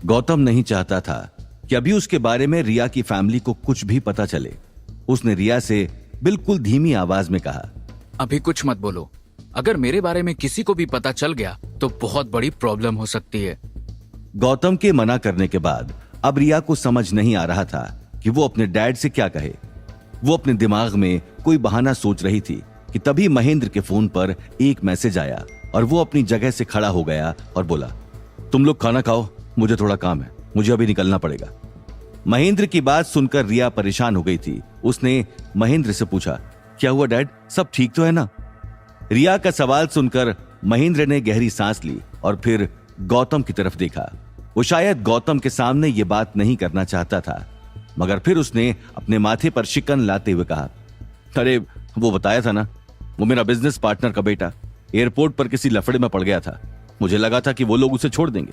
गौतम नहीं चाहता था कि अभी उसके बारे में रिया की फैमिली को कुछ भी पता चले। उसने रिया से बिल्कुल धीमी आवाज में कहा, अभी कुछ मत बोलो। अगर मेरे बारे में किसी को भी पता चल गया तो बहुत बड़ी प्रॉब्लम हो सकती है। गौतम के मना करने के बाद अब रिया को समझ नहीं आ रहा था कि वो अपने डैड से क्या कहे। वो अपने दिमाग में कोई बहाना सोच रही थी कि तभी महेंद्र के फोन पर एक मैसेज आया और वो अपनी जगह से खड़ा हो गया और बोला, तुम लोग खाना खाओ, मुझे थोड़ा काम है, मुझे अभी निकलना पड़ेगा। महेंद्र की बात सुनकर रिया परेशान हो गई थी। उसने महेंद्र से पूछा, क्या हुआ डैड, सब ठीक तो है ना? रिया का सवाल सुनकर महेंद्र ने गहरी सांस ली और फिर गौतम की तरफ देखा। वो शायद गौतम के सामने ये बात नहीं करना चाहता था, मगर फिर उसने अपने माथे पर शिकन लाते हुए कहा, अरे वो बताया था ना, वो मेरा बिजनेस पार्टनर का बेटा एयरपोर्ट पर किसी लफड़े में पड़ गया था। मुझे लगा था कि वो लोग उसे छोड़ देंगे,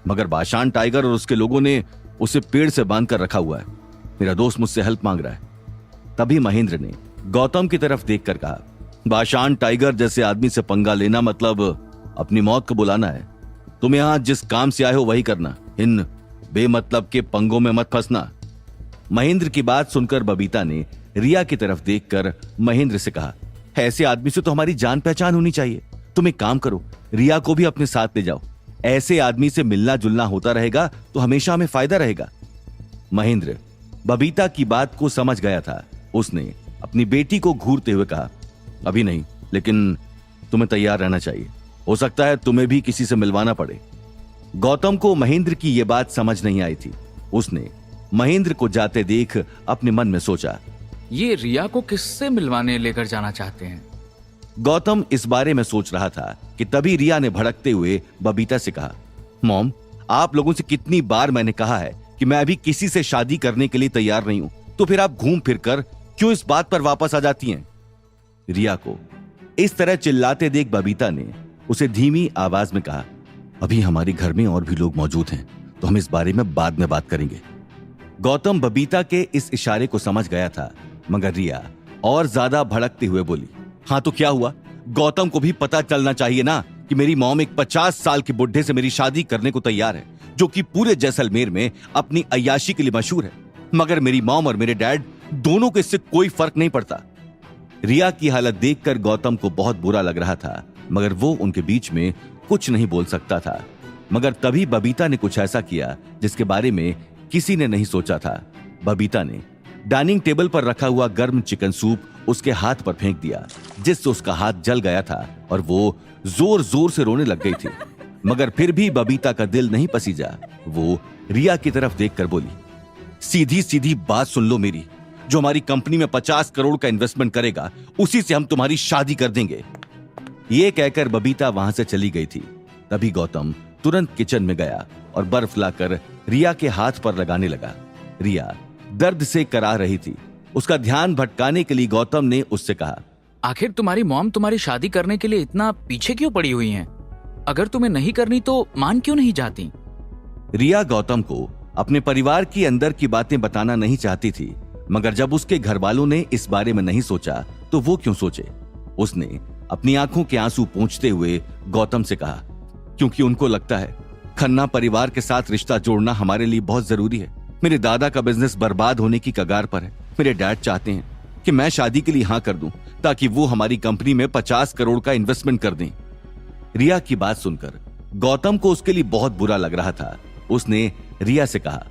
मगर बाशान टाइगर और उसके लोगों ने उसे पेड़ से बांध कर रखा हुआ है। मेरा दोस्त मुझसे हेल्प मांग रहा है। तभी महेंद्र ने गौतम की तरफ देखकर कहा, बाशान टाइगर जैसे आदमी से पंगा लेना मतलब अपनी मौत को बुलाना है। तुम यहां जिस काम से आए हो वही करना, इन बेमतलब के पंगों में मत फंसना। महेंद्र की बात सुनकर बबीता ने रिया की तरफ देखकर महेंद्र से कहा, ऐसे आदमी से तो हमारी जान पहचान होनी चाहिए। तुम एक काम करो, रिया को भी अपने साथ ले जाओ। ऐसे आदमी से मिलना जुलना होता रहेगा तो हमेशा हमें फायदा रहेगा। महेंद्र बबीता की बात को समझ गया था। उसने अपनी बेटी को घूरते हुए कहा, अभी नहीं, लेकिन तुम्हें तैयार रहना चाहिए। हो सकता है तुम्हें भी किसी से मिलवाना पड़े। गौतम को महेंद्र की यह बात समझ नहीं आई थी। उसने महेंद्र को जाते देख अपने मन में सोचा, ये रिया को किससे मिलवाने लेकर जाना चाहते हैं? गौतम इस बारे में सोच रहा था कि तभी रिया ने भड़कते हुए बबीता से कहा, मॉम, आप लोगों से कितनी बार मैंने कहा है कि मैं अभी किसी से शादी करने के लिए तैयार नहीं हूं, तो फिर आप घूम फिर कर क्यों इस बात पर वापस आ जाती हैं? रिया को इस तरह चिल्लाते देख बबीता ने उसे धीमी आवाज में कहा, अभी हमारे घर में और भी लोग मौजूद हैं, तो हम इस बारे में बाद में बात करेंगे। गौतम बबीता के इस इशारे को समझ गया था, मगर रिया और ज्यादा भड़कते हुए बोली, हाँ तो क्या हुआ? गौतम को भी पता चलना चाहिए ना कि मेरी मॉम एक 50 साल के बुढ़े से मेरी शादी करने को तैयार है, जो कि पूरे जैसलमेर में अपनी अय्याशी के लिए मशहूर है। मगर मेरी मॉम और मेरे डैड दोनों को इससे कोई फर्क नहीं पड़ता। रिया की हालत देखकर गौतम को बहुत बुरा लग रहा था, मगर वो उनके बीच में कुछ नहीं बोल सकता था। मगर तभी बबीता ने कुछ ऐसा किया जिसके बारे में किसी ने नहीं सोचा था। बबीता ने डाइनिंग टेबल पर रखा हुआ गर्म चिकन सूप उसके हाथ पर फेंक दिया, जिससे उसका हाथ जल गया था और वो जोर जोर से रोने लग गई थी। मगर फिर भी बबीता का दिल नहीं पसीजा। वो रिया की तरफ देखकर बोली, सीधी सीधी बात सुन लो मेरी, जो हमारी कंपनी में 50 करोड़ का इन्वेस्टमेंट करेगा उसी से हम तुम्हारी शादी कर देंगे। ये कहकर बबीता वहां से चली गई थी। तभी गौतम तुरंत किचन में गया और बर्फ लाकर रिया के हाथ पर लगाने लगा। रिया दर्द से कराह रही थी। उसका ध्यान भटकाने के लिए गौतम ने उससे कहा, आखिर तुम्हारी मॉम तुम्हारी शादी करने के लिए इतना पीछे क्यों पड़ी हुई हैं? अगर तुम्हें नहीं करनी तो मान क्यों नहीं जाती? रिया गौतम को अपने परिवार की अंदर की बातें बताना नहीं चाहती थी, मगर जब उसके घर वालों ने इस बारे में नहीं सोचा तो वो क्यों सोचे। उसने अपनी आंखों के आंसू पोंछते हुए गौतम से कहा, क्योंकि उनको लगता है खन्ना परिवार के साथ रिश्ता जोड़ना हमारे लिए बहुत जरूरी है। मेरे दादा का बिजनेस बर्बाद होने की कगार पर है। मेरे डैड चाहते हैं कि मैं शादी के लिए हाँ कर दूं, ताकि वो हमारी कंपनी में 50 करोड़ का इन्वेस्टमेंट कर दें। रिया की बात सुनकर गौतम को उसके लिए बहुत बुरा लग रहा था। उसने रिया से कहा,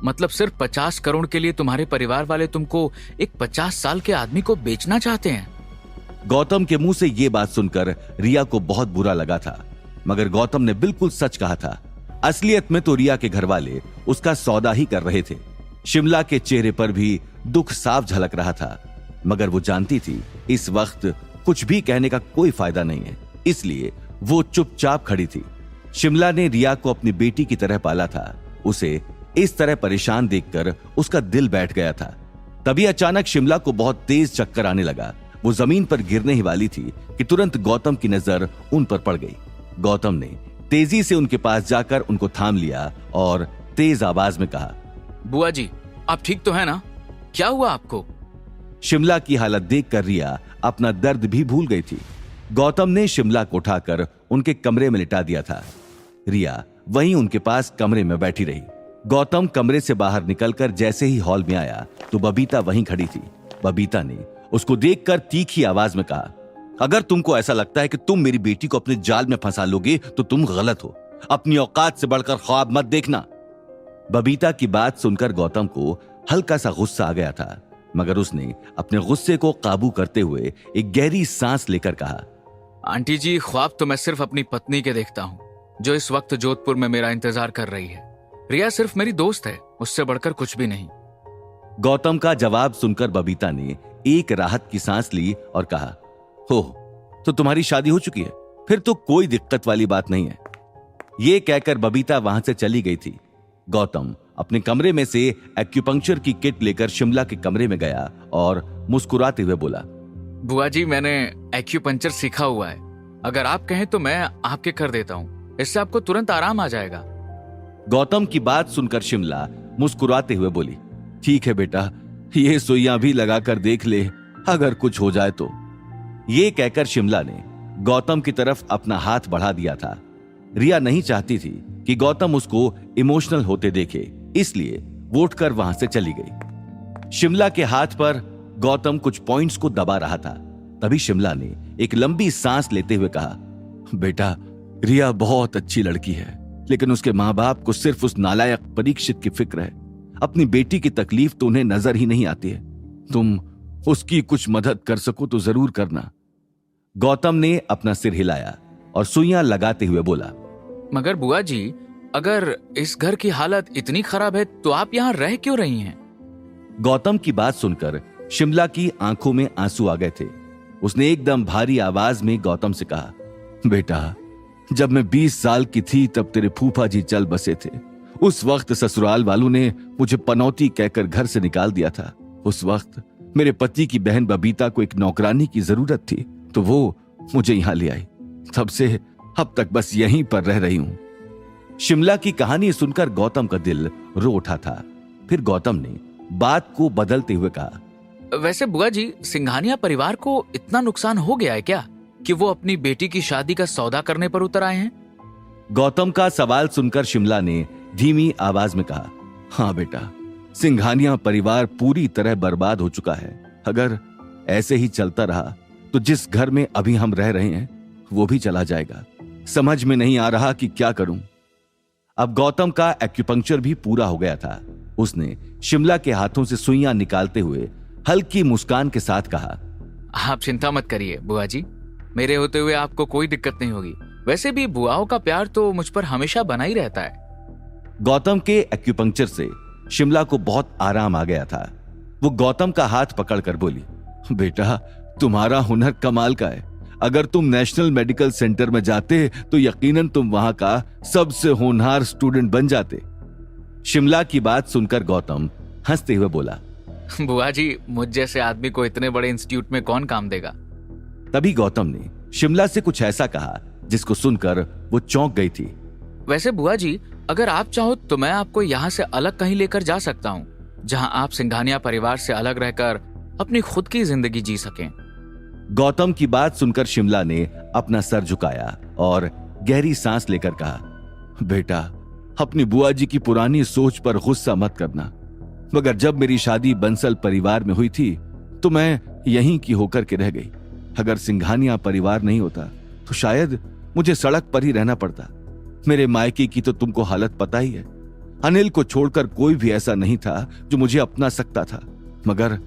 मतलब सिर्फ 50 करोड़ के लिए तुम्हारे परिवार वाले तुमको एक 50 साल के आदमी को बेचना चाहते हैं? गौतम के मुंह से ये बात सुनकर रिया को बहुत बुरा लगा था, मगर गौतम ने बिल्कुल सच कहा था। असलियत में तो रिया के घर वाले उसका सौदा ही कर रहे थे। शिमला के चेहरे पर भी दुख साफ झलक रहा था, मगर वो जानती थी इस वक्त कुछ भी कहने का कोई फायदा नहीं है, इसलिए वो चुपचाप खड़ी थी। शिमला ने रिया को अपनी बेटी की तरह पाला था। उसे इस तरह परेशान देखकर उसका दिल बैठ गया था। तभी अचानक शिमला को बहुत तेज चक्कर आने लगा। वो जमीन पर गिरने ही वाली थी कि तुरंत गौतम की नजर उन पर पड़ गई। गौतम ने तेजी से उनके पास जाकर उनको थाम लिया और तेज आवाज में कहा, बुआ जी, आप ठीक तो है ना? क्या हुआ आपको? शिमला की हालत देखकर रिया अपना दर्द भी भूल गई थी। गौतम ने शिमला को उठाकर उनके कमरे में लिटा दिया था। रिया वहीं उनके पास कमरे में बैठी रही। गौतम कमरे से बाहर निकलकर जैसे ही हॉल में आया तो बबीता वहीं खड़ी थी। बबीता ने उसको देखकर तीखी आवाज में कहा, अगर तुमको ऐसा लगता है कि तुम मेरी बेटी को अपने जाल में फंसा लोगे तो तुम गलत हो। अपनी औकात से बढ़कर ख्वाब मत देखना। बबीता की बात सुनकर गौतम को हल्का सा गुस्सा आ गया था, मगर उसने अपने गुस्से को काबू करते हुए एक गहरी सांस लेकर कहा, आंटी जी, ख्वाब तो मैं सिर्फ अपनी पत्नी के देखता हूँ, जो इस वक्त जोधपुर में मेरा इंतजार कर रही है। रिया सिर्फ मेरी दोस्त है, उससे बढ़कर कुछ भी नहीं। गौतम का जवाब सुनकर बबीता ने एक राहत की सांस ली और कहा, हो तो तुम्हारी शादी हो चुकी है, फिर तो कोई दिक्कत वाली बात नहीं है। ये कहकर बबीता वहां से चली गई थी। गौतम अपने कमरे में से एक्यूपंक्चर की किट लेकर शिमला के कमरे में गया और मुस्कुराते हुए बोला, बुआ जी, मैंने एक्यूपंक्चर सीखा हुआ है। अगर आप कहें तो मैं आपके कर देता हूँ, इससे आपको तुरंत आराम आ जाएगा। गौतम की बात सुनकर शिमला मुस्कुराते हुए बोली, ठीक है बेटा, ये सुइयां भी लगाकर देख ले, अगर कुछ हो जाए तो। ये कहकर शिमला ने गौतम की तरफ अपना हाथ बढ़ा दिया था। रिया नहीं चाहती थी कि गौतम उसको इमोशनल होते देखे, इसलिए वो उठकर वहां से चली गई। शिमला के हाथ पर गौतम कुछ पॉइंट्स को दबा रहा था। तभी शिमला ने एक लंबी सांस लेते हुए कहा, बेटा, रिया बहुत अच्छी लड़की है, लेकिन उसके माँ बाप को सिर्फ उस नालायक परीक्षित की फिक्र है। अपनी बेटी की तकलीफ तो उन्हें नजर ही नहीं आती है। तुम उसकी कुछ मदद कर सको तो जरूर करना। गौतम ने अपना सिर हिलाया और सुइयां लगाते हुए बोला, मगर बुआ जी, अगर इस घर की हालत इतनी खराब है तो आप यहाँ रह क्यों रही हैं? गौतम की बात सुनकर शिमला की आंखों में आंसू आ गए थे। उसने एकदम भारी आवाज में गौतम से कहा, बेटा, जब मैं 20 साल की थी तब तेरे फूफा जी चल बसे थे। उस वक्त ससुराल वालों ने मुझे पनौती कहकर घर से निकाल दिया था। उस वक्त मेरे पति की बहन बबीता को एक नौकरानी की जरूरत थी, तो वो मुझे यहां ले आई। तब से अब तक बस यहीं पर रह रही हूं। शिमला की कहानी सुनकर गौतम का दिल रो उठा था। फिर गौतम ने बात को बदलते हुए कहा, वैसे बुआ जी, सिंघानिया परिवार को इतना नुकसान हो गया है क्या कि वो अपनी बेटी की शादी का सौदा करने पर उतर आए हैं? गौतम का सवाल सुनकर शिमला ने धीमी आवाज में कहा, हाँ बेटा, सिंघानिया परिवार पूरी तरह बर्बाद हो चुका है। अगर ऐसे ही चलता रहा तो जिस घर में अभी हम रह रहे हैं वो भी चला जाएगा। समझ में नहीं आ रहा कि क्या करूं। अब गौतम का एक्यूपंक्चर भी पूरा हो गया था। उसने शिमला के हाथों से सुइयां निकालते हुए हल्की मुस्कान के साथ कहा, आप चिंता मत करिए बुआ जी, मेरे होते हुए आपको कोई दिक्कत नहीं होगी। वैसे भी बुआओं का प्यार तो मुझ पर हमेशा बना ही रहता है। गौतम के एक्यूपंक्चर से शिमला को बहुत आराम आ गया था। वो गौतम का हाथ पकड़कर बोली, बेटा, तुम्हारा हुनर कमाल का है। अगर तुम नेशनल मेडिकल सेंटर में जाते तो यकीनन तुम वहां का सबसे होनहार स्टूडेंट बन जाते। शिमला की बात सुनकर गौतम हंसते हुए बोला, बुआ जी, मुझ जैसे आदमी को इतने बड़े इंस्टीट्यूट में कौन काम देगा? तभी गौतम ने शिमला से कुछ ऐसा कहा जिसको सुनकर वो चौंक गई थी। वैसे बुआ जी, अगर आप चाहो तो मैं आपको यहाँ से अलग कहीं लेकर जा सकता हूँ, जहाँ आप सिंघानिया परिवार से अलग रहकर अपनी खुद की जिंदगी जी सकें। गौतम की बात सुनकर शिमला ने अपना सर झुकाया और गहरी सांस लेकर कहा, बेटा, अपनी बुआ जी की पुरानी सोच पर गुस्सा मत करना, मगर जब मेरी शादी बंसल परिवार में हुई थी तो मैं यहीं की होकर के रह गई। अगर सिंघानिया परिवार नहीं होता तो शायद मुझे सड़क पर ही रहना पड़ता। मेरे मायके की तो तुमको हालत पता ही है। अनिल को छोड़कर कोई भी ऐसा नहीं था जो मुझे अपना सकता था, मगर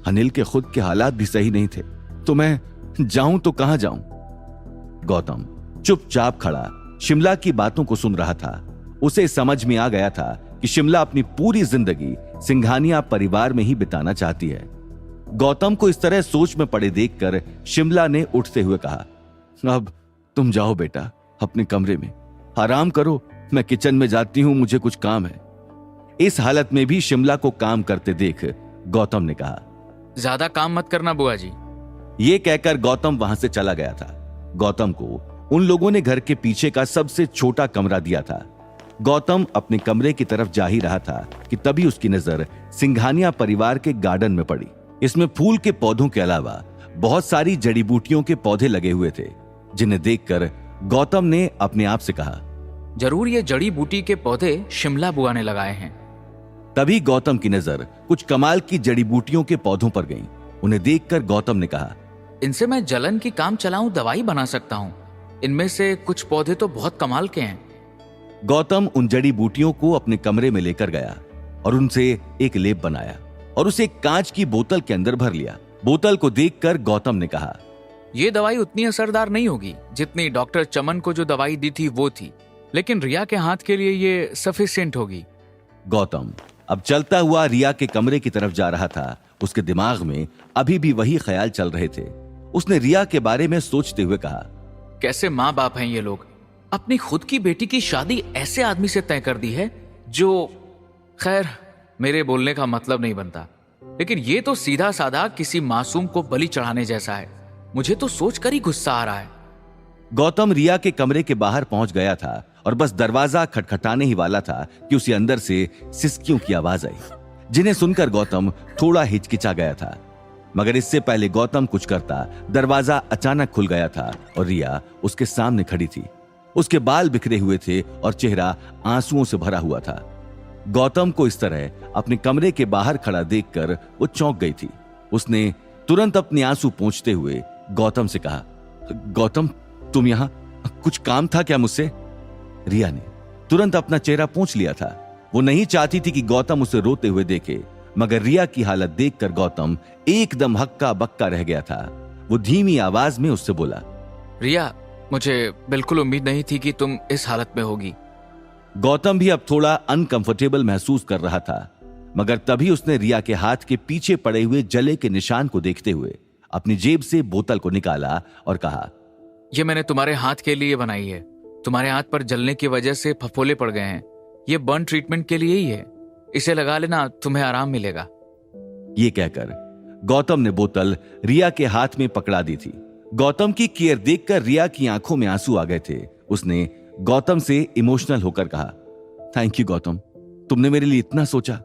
अनिल के खुद के हालात भी सही नहीं थे, तो मैं जाऊं तो कहां जाऊं। गौतम चुपचाप खड़ा शिमला की बातों को सुन रहा था। उसे समझ में आ गया था कि शिमला अपनी पूरी जिंदगी सिंघानिया परिवार में ही बिताना चाहती है। गौतम को इस तरह सोच में पड़े देखकर शिमला ने उठते हुए कहा, अब तुम जाओ बेटा, अपने कमरे में आराम करो, मैं किचन में जाती हूं, मुझे कुछ काम है। इस हालत में भी शिमला को काम करते देख गौतम ने कहा, ज्यादा काम मत करना बुआ जी। ये कहकर गौतम वहां से चला गया था। गौतम को उन लोगों ने घर के पीछे का सबसे छोटा कमरा दिया था। गौतम अपने कमरे की तरफ जा ही रहा था कि तभी उसकी नजर सिंघानिया परिवार के गार्डन में पड़ी। इसमें फूल के पौधों के अलावा बहुत सारी जड़ी बूटियों के पौधे लगे हुए थे, जिन्हें देखकर गौतम ने अपने आप से कहा, जरूर ये जड़ी बूटी के पौधे शिमला बुआ ने लगाए हैं। तभी गौतम की नजर कुछ कमाल की जड़ी बूटियों के पौधों पर गई। उन्हें देखकर गौतम ने कहा, इनसे मैं जलन की काम चलाऊं दवाई बना सकता हूँ। इनमें से कुछ पौधे तो बहुत कमाल के हैं। गौतम उन जड़ी बूटियों को अपने कमरे में लेकर गया और उनसे एक लेप बनाया और उसे एक कांच की बोतल के अंदर भर लिया। बोतल को देखकर गौतम ने कहा, ये दवाई उतनी असरदार नहीं होगी जितनी डॉक्टर चमन को जो दवाई दी थी वो थी, लेकिन रिया के हाथ के लिए ये सफिशिएंट होगी। गौतम अब चलता हुआ रिया के कमरे की तरफ जा रहा था। उसके दिमाग में अभी भी वही ख्याल चल रहे थे। उसने रिया के बारे में सोचते हुए कहा, कैसे माँ बाप हैं ये लोग, अपनी खुद की बेटी की शादी ऐसे आदमी से तय कर दी है जो, खैर मेरे बोलने का मतलब नहीं बनता, लेकिन ये तो सीधा साधा किसी मासूम को बलि चढ़ाने जैसा है। मुझे तो सोचकर ही गुस्सा आ रहा है। गौतम रिया के कमरे के बाहर पहुंच गया था और बस दरवाजा खटखटाने ही वाला था कि उसे अंदर से सिसकियों की आवाज आई, जिन्हें सुनकर गौतम थोड़ा हिचकिचा गया था। मगर इससे पहले गौतम कुछ करता, दरवाजा अचानक खुल गया था और रिया उसके सामने खड़ी थी। उसके बाल बिखरे हुए थे और चेहरा आंसुओं से भरा हुआ था। गौतम को इस तरह अपने कमरे के बाहर खड़ा देखकर वो चौंक गई थी। उसने तुरंत अपने आंसू पोंछते हुए गौतम से कहा, गौतम तुम यहां, कुछ काम था क्या मुझसे? रिया ने तुरंत अपना चेहरा पोंछ लिया था। वो नहीं चाहती थी कि गौतम उसे रोते हुए देखे, मगर रिया की हालत देखकर गौतम एकदम हक्का बक्का रह गया था। वो धीमी आवाज में उससे बोला, रिया, मुझे बिल्कुल उम्मीद नहीं थी कि तुम इस हालत में होगी। गौतम भी अब थोड़ा अनकंफर्टेबल महसूस कर रहा था, मगर तभी उसने रिया के हाथ के पीछे पड़े हुए जले के निशान को देखते हुए अपनी जेब से बोतल को निकाला और कहा, ये मैंने तुम्हारे हाथ के लिए बनाई है। तुम्हारे हाथ पर जलने की वजह से फफोले पड़ गए हैं। ये बर्न ट्रीटमेंट के लिए ही है। इसे लगा लेना, तुम्हें आराम मिलेगा। ये कहकर गौतम ने बोतल रिया के हाथ में पकड़ा दी थी। गौतम की केयर देखकर रिया की आंखों में आंसू आ गए थे। उसने गौतम से इमोशनल होकर कहा, थैंक यू गौतम, तुमने मेरे लिए इतना सोचा।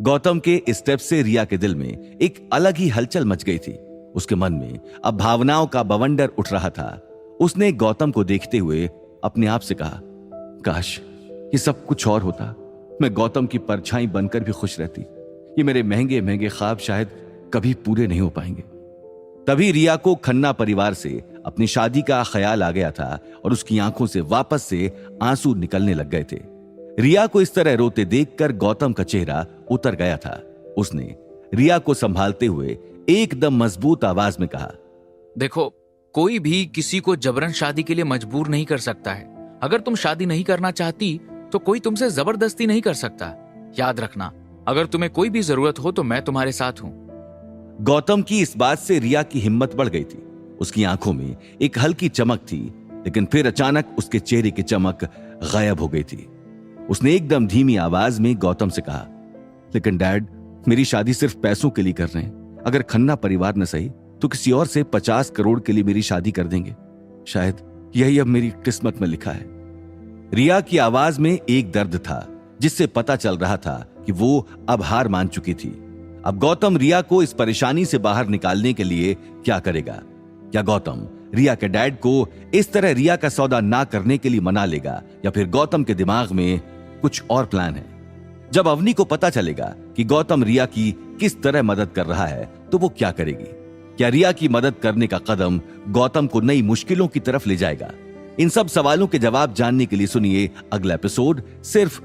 गौतम के इस स्टेप से रिया के दिल में एक अलग ही हलचल मच गई थी। उसके मन में अब भावनाओं का बवंडर उठ रहा था। उसने गौतम को देखते हुए अपने आप से कहा, काश ये सब कुछ और होता, मैं गौतम की परछाई बनकर भी खुश रहती। ये मेरे महंगे महंगे ख्वाब शायद कभी पूरे नहीं हो पाएंगे। तभी रिया को खन्ना परिवार से अपनी शादी का ख्याल आ गया था और उसकी आंखों से वापस से आंसू निकलने लग गए थे। रिया को इस तरह रोते देखकर गौतम का चेहरा उतर गया था। उसने रिया को संभालते हुए एकदम मजबूत आवाज में कहा, देखो, कोई भी किसी को जबरन शादी के लिए मजबूर नहीं कर सकता है। अगर तुम शादी नहीं करना चाहती तो कोई तुमसे जबरदस्ती नहीं कर सकता। याद रखना, अगर तुम्हें कोई भी जरूरत हो तो मैं तुम्हारे साथ हूं। गौतम की इस बात से रिया की हिम्मत बढ़ गई थी। उसकी आंखों में एक हल्की चमक थी, लेकिन फिर अचानक उसके चेहरे की चमक गायब हो गई थी। उसने एकदम धीमी आवाज में गौतम से कहा, लेकिन डैड, मेरी शादी सिर्फ पैसों के लिए कर रहे हैं। अगर खन्ना परिवार न सही तो किसी और से 50 करोड़ के लिए मेरी शादी कर देंगे। शायद यही अब मेरी किस्मत में लिखा है। रिया की आवाज में एक दर्द था जिससे पता चल रहा था कि वो अब हार मान चुकी थी। अब गौतम रिया को इस परेशानी से बाहर निकालने के लिए क्या करेगा? क्या गौतम रिया के डैड को इस तरह रिया का सौदा ना करने के लिए मना लेगा, या फिर गौतम के दिमाग में कुछ और प्लान है? जब अवनी को पता चलेगा कि गौतम रिया की किस तरह मदद कर रहा है तो वो क्या करेगी? क्या रिया की मदद करने का कदम गौतम को नई मुश्किलों की तरफ ले जाएगा? इन सब सवालों के जवाब जानने के लिए सुनिए अगला एपिसोड सिर्फ